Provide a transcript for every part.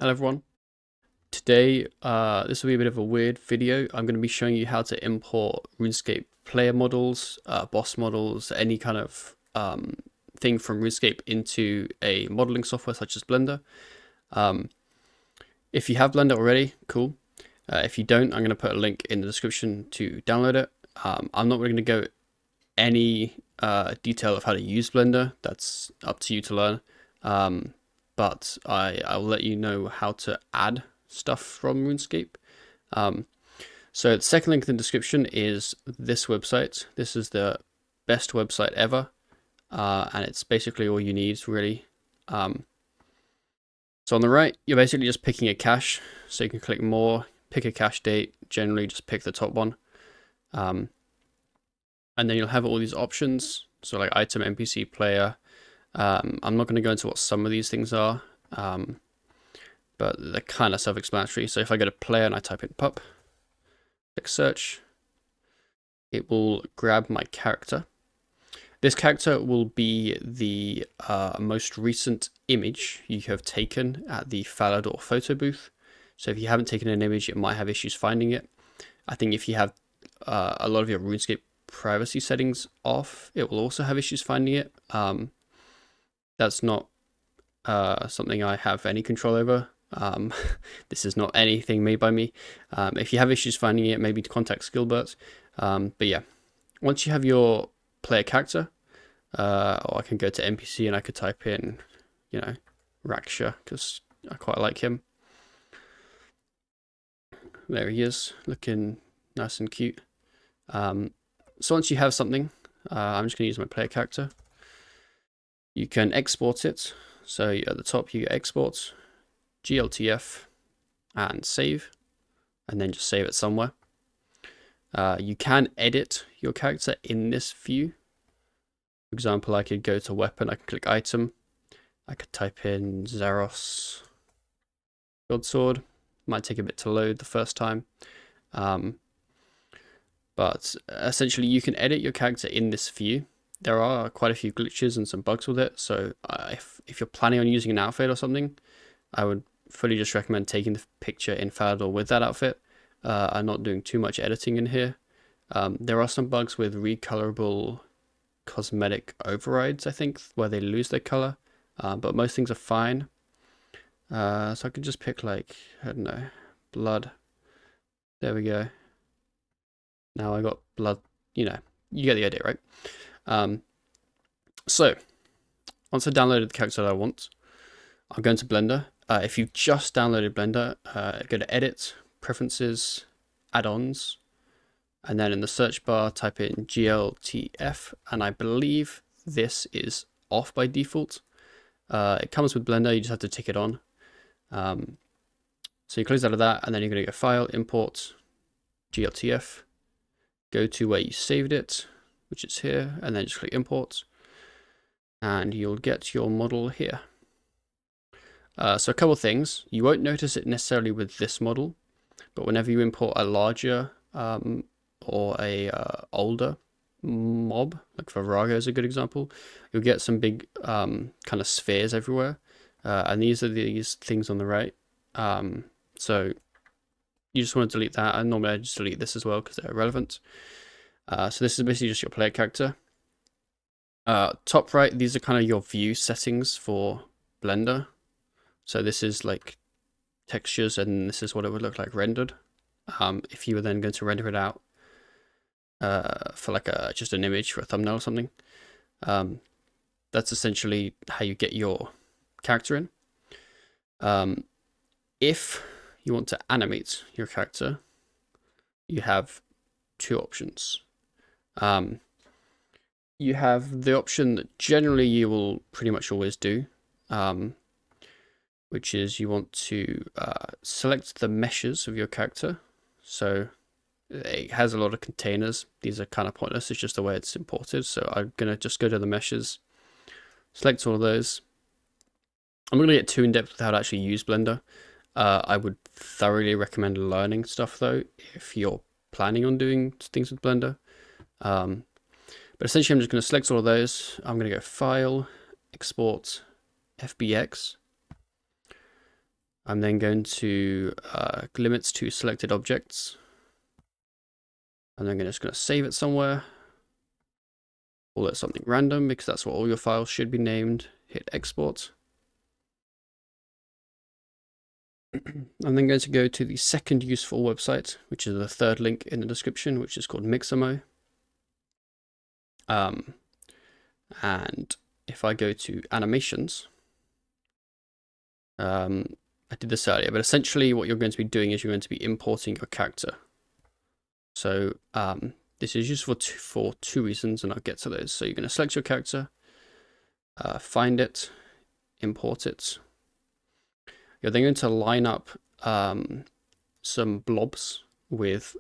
Hello everyone. Today, this will be a bit of a weird video. I'm going to be showing you how to import RuneScape player models, boss models, any kind of thing from RuneScape into a modeling software such as Blender. If you have Blender already, cool. If you don't, I'm going to put a link in the description to download it. I'm not really going to go any detail of how to use Blender. That's up to you to learn. But I will let you know how to add stuff from RuneScape. So the second link in the description is this website. This is the best website ever, and it's basically all you need, really. So on the right, you're basically just picking a cache. So you can click more, pick a cache date, generally just pick the top one. And then you'll have all these options. So like item, NPC, player. I'm not going to go into what some of these things are, but they're kind of self-explanatory. So if I go to player and I type in pup, click search, it will grab my character. This character will be the most recent image you have taken at the Falador photo booth. So if you haven't taken an image, it might have issues finding it. I think if you have a lot of your RuneScape privacy settings off, it will also have issues finding it. That's not something I have any control over. This is not anything made by me. If you have issues finding it, maybe contact Skillbert. But yeah, once you have your player character, or I can go to NPC and I could type in, Raksha, because I quite like him. There he is, looking nice and cute. So once you have something, I'm just going to use my player character. You can export it. So at the top, you get export, GLTF, and save, and then just save it somewhere. You can edit your character in this view. For example, I could go to weapon, I can click item, I could type in Zaros Godsword. Might take a bit to load the first time. But essentially you can edit your character in this view. There are quite a few glitches and some bugs with it, so if you're planning on using an outfit or something, I would fully just recommend taking the picture in Falador with that outfit. I'm not doing too much editing in here. There are some bugs with recolorable cosmetic overrides, I think, where they lose their color, but most things are fine. So I could just pick, like, I don't know, blood. There we go. Now I got blood, you get the idea, right? So once I downloaded the character that I want, I'll go into Blender. If you've just downloaded Blender, go to Edit, Preferences, Add-ons, and then in the search bar type in GLTF, and I believe this is off by default. It comes with Blender, you just have to tick it on. So you close out of that, and then you're going to go File, Import, GLTF, go to where you saved it, which is here, and then just click Import, and you'll get your model here. So a couple things, you won't notice it necessarily with this model, but whenever you import a larger or a older mob, like Virago is a good example, you'll get some big kind of spheres everywhere, and these are these things on the right. So you just want to delete that, and normally I just delete this as well because they're irrelevant. So this is basically just your player character. Top right, these are kind of your view settings for Blender. So this is like textures, and this is what it would look like rendered. If you were then going to render it out for like just an image for a thumbnail or something, that's essentially how you get your character in. If you want to animate your character, you have two options. You have the option that generally you will pretty much always do, which is you want to select the meshes of your character. So it has a lot of containers. These are kind of pointless. It's just the way it's imported. So I'm going to just go to the meshes, select all of those. I'm not going to get too in-depth with how to actually use Blender. I would thoroughly recommend learning stuff, though, if you're planning on doing things with Blender. But essentially I'm just going to select all of those. I'm going to go File, Export, FBX. I'm then going to limits to selected objects. And then I'm just going to save it somewhere. Call it something random because that's what all your files should be named. Hit export. I'm then going to go to the second useful website, which is the third link in the description, which is called Mixamo. And if I go to animations, I did this earlier, but essentially what you're going to be doing is you're going to be importing your character. So this is useful for two reasons, and I'll get to those. So you're going to select your character, find it, import it. You're then going to line up some blobs with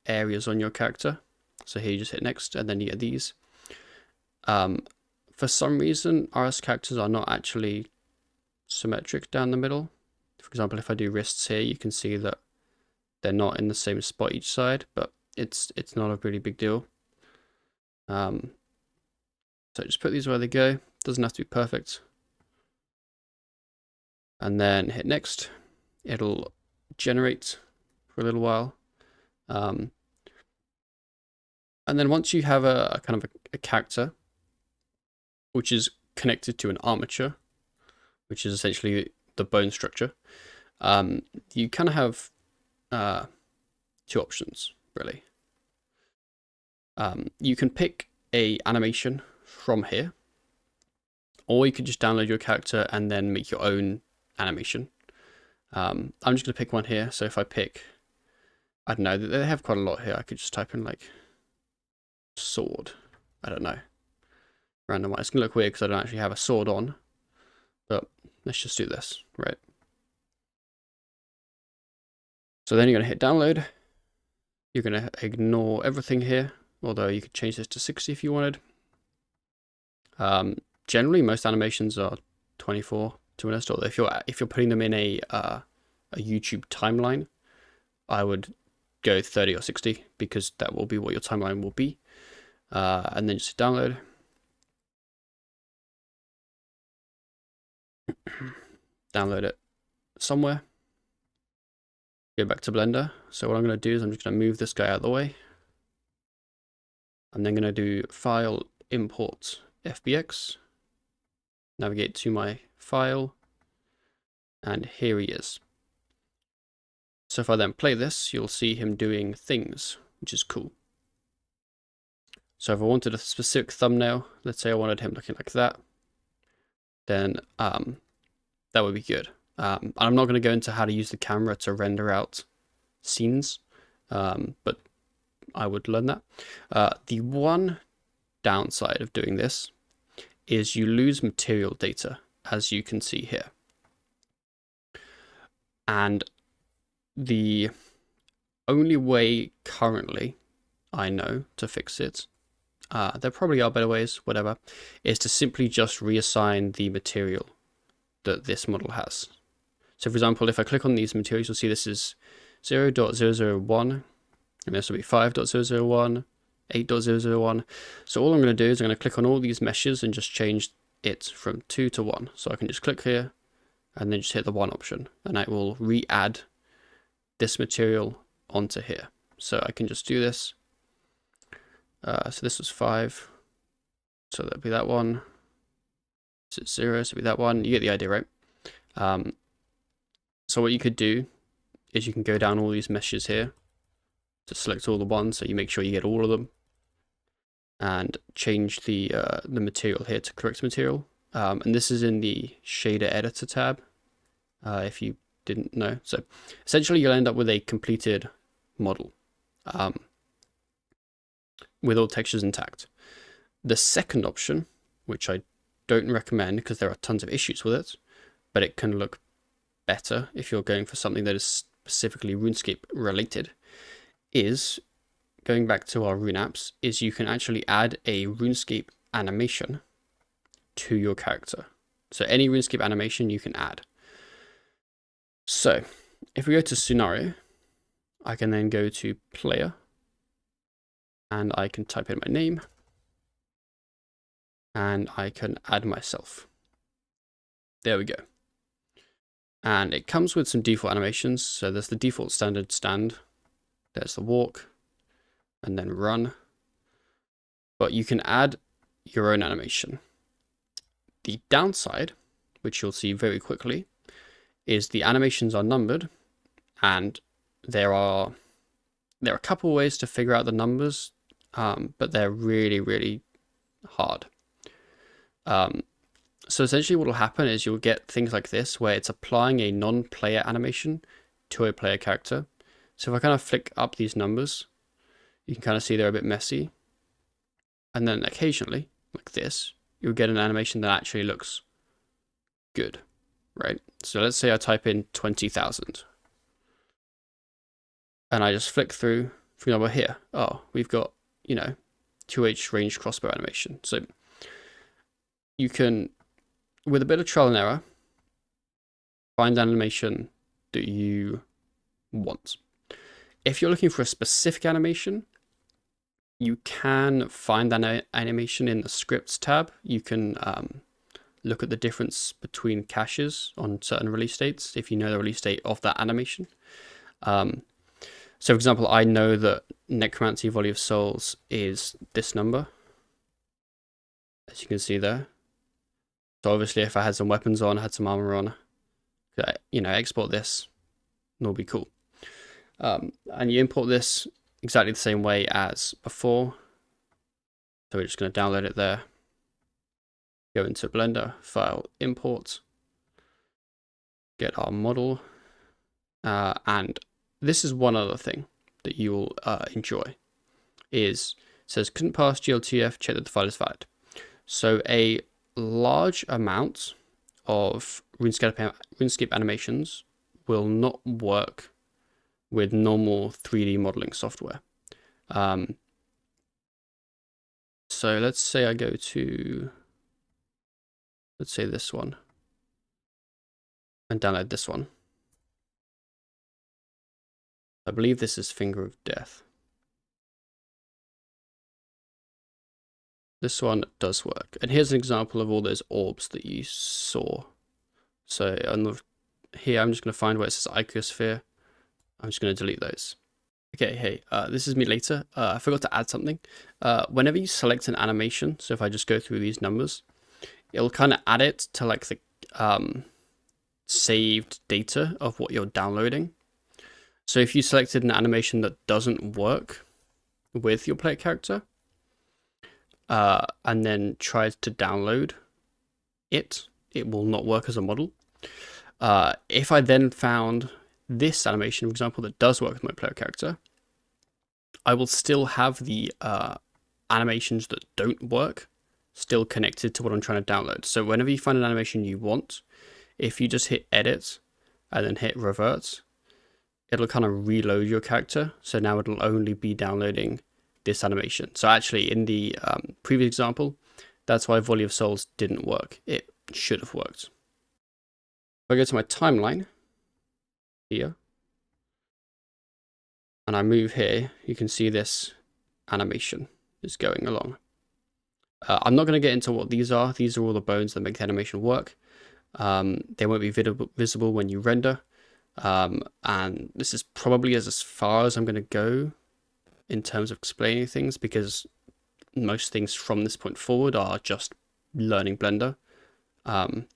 areas on your character. So here you just hit next, and then you get these. For some reason, RS characters are not actually symmetric down the middle. For example, if I do wrists here, you can see that they're not in the same spot each side, but it's not a really big deal. So just put these where they go. Doesn't have to be perfect. And then hit next. It'll generate for a little while. And then once you have a kind of a character, which is connected to an armature, which is essentially the bone structure, you kind of have two options, really. You can pick a animation from here, or you could just download your character and then make your own animation. I'm just going to pick one here. So if I pick, I don't know, they have quite a lot here. I could just type in like sword. I don't know. Random one. It's going to look weird because I don't actually have a sword on. But let's just do this, right? So then you're going to hit download. You're going to ignore everything here, although you could change this to 60 if you wanted. Generally, most animations are 24, to be honest. Although if you're putting them in a YouTube timeline, I would go 30 or 60 because that will be what your timeline will be. And then just download. Download it somewhere. Go back to Blender. So what I'm going to do is I'm just going to move this guy out of the way. I'm then going to do File, Import, FBX. Navigate to my file. And here he is. So if I then play this, you'll see him doing things, which is cool. So if I wanted a specific thumbnail, let's say I wanted him looking like that, then that would be good. I'm not going to go into how to use the camera to render out scenes, but I would learn that. The one downside of doing this is you lose material data, as you can see here. And the only way currently I know to fix it, there probably are better ways, whatever, is to simply just reassign the material that this model has. So for example, if I click on these materials, you'll see this is 0.001, and this will be 5.001, 8.001. So all I'm going to do is I'm going to click on all these meshes and just change it from 2 to 1. So I can just click here and then just hit the 1 option, and I will re-add this material onto here. So I can just do this. So this was 5, so that'd be that one. This is 0, so it'd be that one. You get the idea, right? So what you could do is you can go down all these meshes here to select all the ones, so you make sure you get all of them, and change the material here to correct material. And this is in the shader editor tab, if you didn't know. So essentially you'll end up with a completed model with all textures intact. The second option, which I don't recommend because there are tons of issues with it, but it can look better if you're going for something that is specifically RuneScape related, is going back to our Rune apps, is you can actually add a RuneScape animation to your character. So any RuneScape animation you can add. So if we go to scenario, I can then go to player and I can type in my name and I can add myself. There we go. And it comes with some default animations. So there's the default standard stand, there's the walk, and then run. But you can add your own animation. The downside, which you'll see very quickly, is the animations are numbered, and there are a couple ways to figure out the numbers, but they're really, really hard. So essentially what will happen is you'll get things like this, where it's applying a non-player animation to a player character. So if I kind of flick up these numbers, you can kind of see they're a bit messy. And then occasionally, like this, you'll get an animation that actually looks good, right? So let's say I type in 20,000. And I just flick through, for example, here. Oh, we've got, 2H range crossbow animation. So you can, with a bit of trial and error, find an animation that you want. If you're looking for a specific animation, you can find that animation in the scripts tab. You can look at the difference between caches on certain release dates if you know the release date of that animation. So for example, I know that Necromancy Volley of Souls is this number, as you can see there. So obviously if I had some weapons on, had some armor on, export this, and it'll be cool. And you import this exactly the same way as before. So we're just going to download it there. Go into Blender, File, Import, get our model, and this is one other thing that you will enjoy. It says couldn't pass GLTF, check that the file is valid. So a large amount of RuneScape animations will not work with normal 3D modeling software. So let's say I go to, let's say this one, and download this one. I believe this is Finger of Death. This one does work. And here's an example of all those orbs that you saw. So here I'm just going to find where it says Icosphere. I'm just going to delete those. Okay, hey, this is me later. I forgot to add something. Whenever you select an animation, so if I just go through these numbers, it'll kind of add it to like the saved data of what you're downloading. So if you selected an animation that doesn't work with your player character, and then tries to download it, it will not work as a model. If I then found this animation, for example, that does work with my player character, I will still have the animations that don't work still connected to what I'm trying to download. So whenever you find an animation you want, if you just hit edit and then hit revert, it'll kind of reload your character. So now it'll only be downloading this animation. So actually in the previous example, that's why Volley of Souls didn't work. It should have worked. If I go to my timeline here, and I move here, you can see this animation is going along. I'm not going to get into what these are. These are all the bones that make the animation work. They won't be visible when you render. And this is probably as far as I'm going to go in terms of explaining things, because most things from this point forward are just learning Blender. But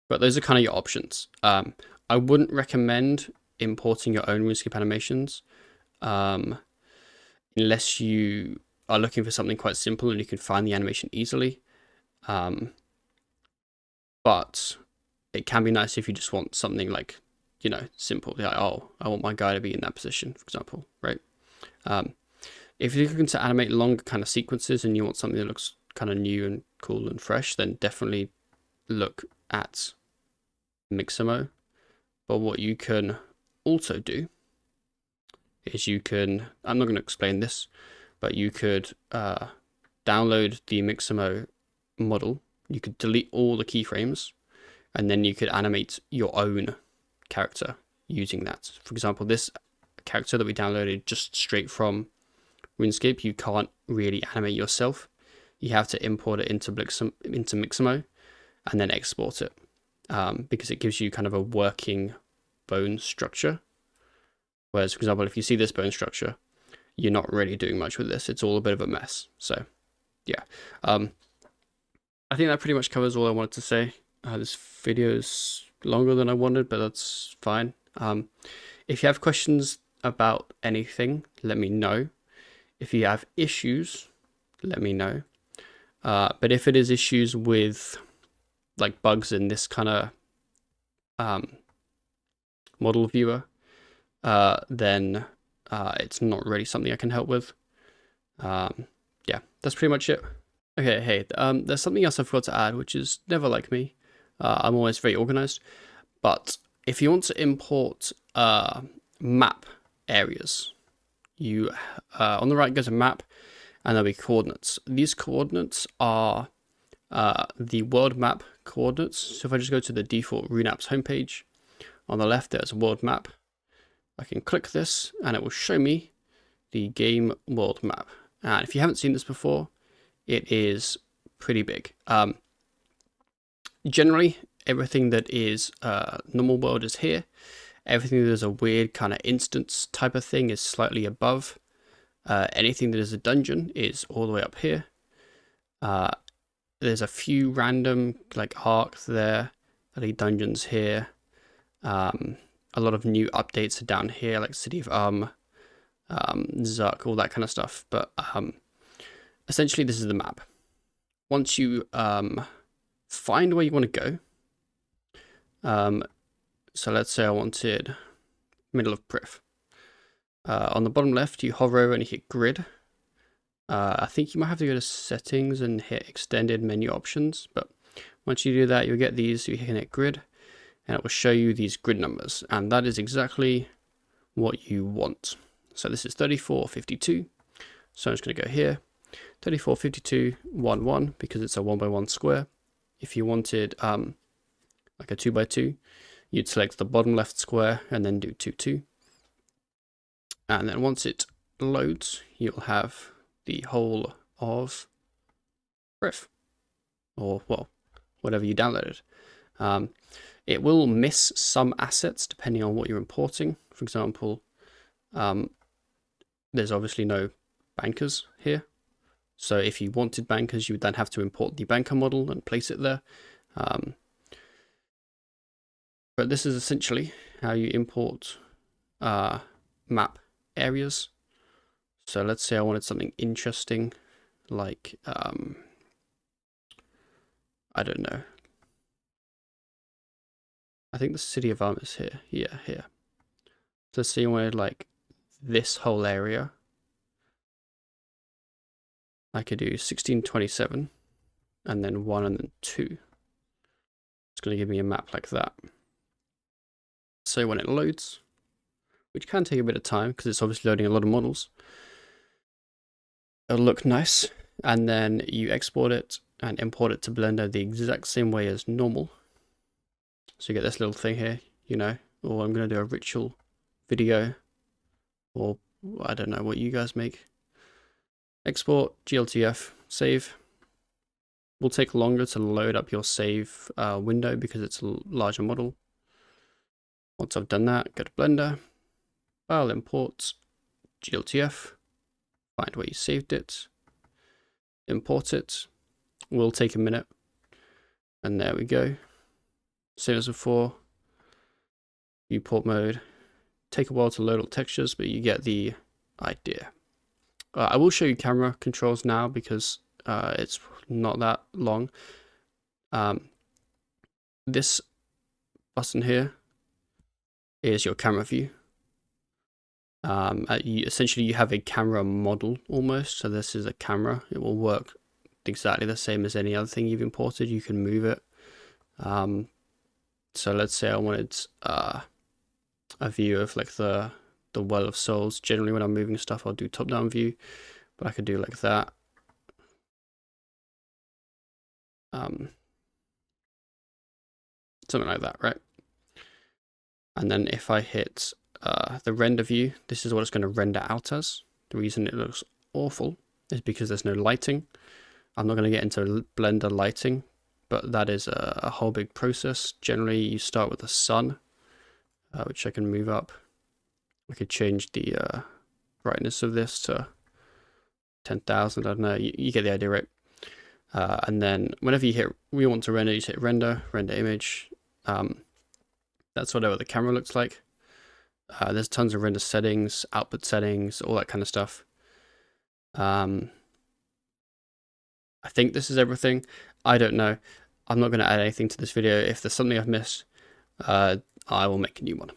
those are kind of your options. I wouldn't recommend importing your own RuneScape animations unless you are looking for something quite simple and you can find the animation easily. But it can be nice if you just want something like, simple. Like, oh, I want my guy to be in that position, for example, right? If you're looking to animate longer kind of sequences and you want something that looks kind of new and cool and fresh, then definitely look at Mixamo. But what you can also do is I'm not going to explain this, but you could download the Mixamo model. You could delete all the keyframes, and then you could animate your own character using that. For example, this character that we downloaded just straight from RuneScape, you can't really animate yourself. You have to import it into Mixamo and then export it. because it gives you kind of a working bone structure. Whereas, for example, if you see this bone structure, you're not really doing much with this. It's all a bit of a mess. So, yeah. I think that pretty much covers all I wanted to say. This video is longer than I wanted, but that's fine. If you have questions about anything, let me know. If you have issues, let me know. But if it is issues with like bugs in this kind of model viewer, then it's not really something I can help with. Yeah, that's pretty much it. Okay, hey, there's something else I forgot to add, which is never like me. I'm always very organized. But if you want to import map areas, you on the right go to map, and there'll be coordinates. These coordinates are the world map coordinates. So if I just go to the default RuneApps homepage, on the left there's a world map. I can click this and it will show me the game world map. And if you haven't seen this before, it is pretty big. Generally, everything that is normal world is here. Everything that is a weird kind of instance type of thing is slightly above. Anything that is a dungeon is all the way up here. There's a few random like arcs there, dungeons here. A lot of new updates are down here, like City of Zuck, all that kind of stuff. But essentially, this is the map. Once you find where you want to go, so let's say I wanted middle of Priv. On the bottom left, you hover over and you hit grid. I think you might have to go to settings and hit extended menu options, but once you do that, you'll get these. You can hit grid, and it will show you these grid numbers, and that is exactly what you want. So this is 3452. So I'm just going to go here, 3452 11 because it's a 1x1 square. If you wanted like a 2x2, you'd select the bottom left square and then do 2 2. And then once it loads, you'll have the whole of Priv, or well, whatever you downloaded. It will miss some assets depending on what you're importing. For example, there's obviously no bankers here. So if you wanted bankers, you would then have to import the banker model and place it there. But this is essentially how you import map areas. So let's say I wanted something interesting, like, I don't know. I think the City of is here. Yeah, here. So let's say you wanted like this whole area. I could do 1627 and then 1 and then 2. It's going to give me a map like that. So when it loads, which can take a bit of time because it's obviously loading a lot of models, it'll look nice, and then you export it and import it to Blender the exact same way as normal. So you get this little thing here, you know, or I'm going to do a ritual video, or I don't know what you guys make. Export, GLTF, save. Will take longer to load up your save window because it's a larger model. Once I've done that, go to Blender, file import, GLTF, find where you saved it, import it. Will take a minute, and there we go. Same as before. Viewport mode. Take a while to load all textures, but you get the idea. I will show you camera controls now because it's not that long. This button here is your camera view. Essentially, you have a camera model almost. So this is a camera. It will work exactly the same as any other thing you've imported. You can move it. So let's say I wanted a view of like the Well of Souls. Generally, when I'm moving stuff, I'll do top-down view, but I could do like that. Something like that, right? And then if I hit the render view, this is what it's going to render out as. The reason it looks awful is because there's no lighting. I'm not going to get into Blender lighting but that is a whole big process. Generally, you start with the sun, which I can move up. I could change the brightness of this to 10,000. I don't know. You get the idea, right? And then whenever we want to render, you hit render image. That's whatever the camera looks like. There's tons of render settings, output settings, all that kind of stuff. I think this is everything. I don't know. I'm not going to add anything to this video. If there's something I've missed, I will make a new one.